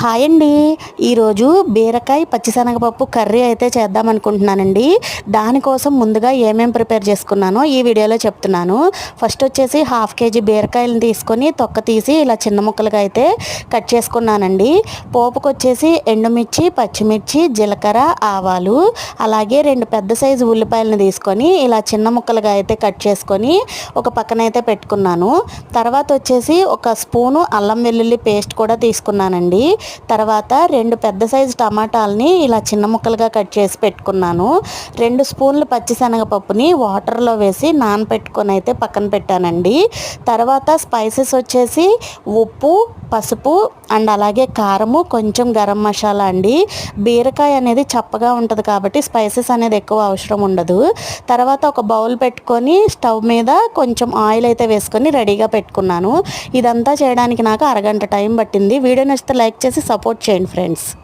Hi అండి. ఈరోజు బీరకాయ పచ్చిశనగపప్పు కర్రీ అయితే చేద్దాం అనుకుంటున్నానండి. దానికోసం ముందుగా ఏమేమి ప్రిపేర్ చేసుకున్నానో ఈ వీడియోలో చెప్తున్నాను. ఫస్ట్ వచ్చేసి 1/2 కేజీ బీరకాయలను తీసుకొని తొక్క తీసి ఇలా చిన్న ముక్కలుగా అయితే కట్ చేసుకున్నానండి. పోపుకు వచ్చేసి ఎండుమిర్చి, పచ్చిమిర్చి, జీలకర్ర, ఆవాలు, అలాగే 2 పెద్ద సైజు ఉల్లిపాయలను తీసుకొని ఇలా చిన్న ముక్కలుగా అయితే కట్ చేసుకొని ఒక పక్కన అయితే పెట్టుకున్నాను. తర్వాత వచ్చేసి ఒక స్పూను అల్లం వెల్లుల్లి పేస్ట్ కూడా తీసుకున్నానండి. తర్వాత 2 పెద్ద సైజు టమాటాలని ఇలా చిన్న ముక్కలుగా కట్ చేసి పెట్టుకున్నాను. 2 స్పూన్లు పచ్చిశనగపప్పుని వాటర్లో వేసి నానపెట్టుకొని అయితే పక్కన పెట్టానండి. తర్వాత స్పైసెస్ వచ్చేసి ఉప్పు, పసుపు అండ్ అలాగే కారము, కొంచెం గరం మసాలా అండి. బీరకాయ అనేది చప్పగా ఉంటుంది కాబట్టి స్పైసెస్ అనేది ఎక్కువ అవసరం ఉండదు. తర్వాత ఒక బౌల్ పెట్టుకొని స్టవ్ మీద కొంచెం ఆయిల్ అయితే వేసుకొని రెడీగా పెట్టుకున్నాను. ఇదంతా చేయడానికి నాకు అరగంట టైం పట్టింది. వీడియో నచ్చితే లైక్ చేసి సపోర్ట్ చేయండి ఫ్రెండ్స్.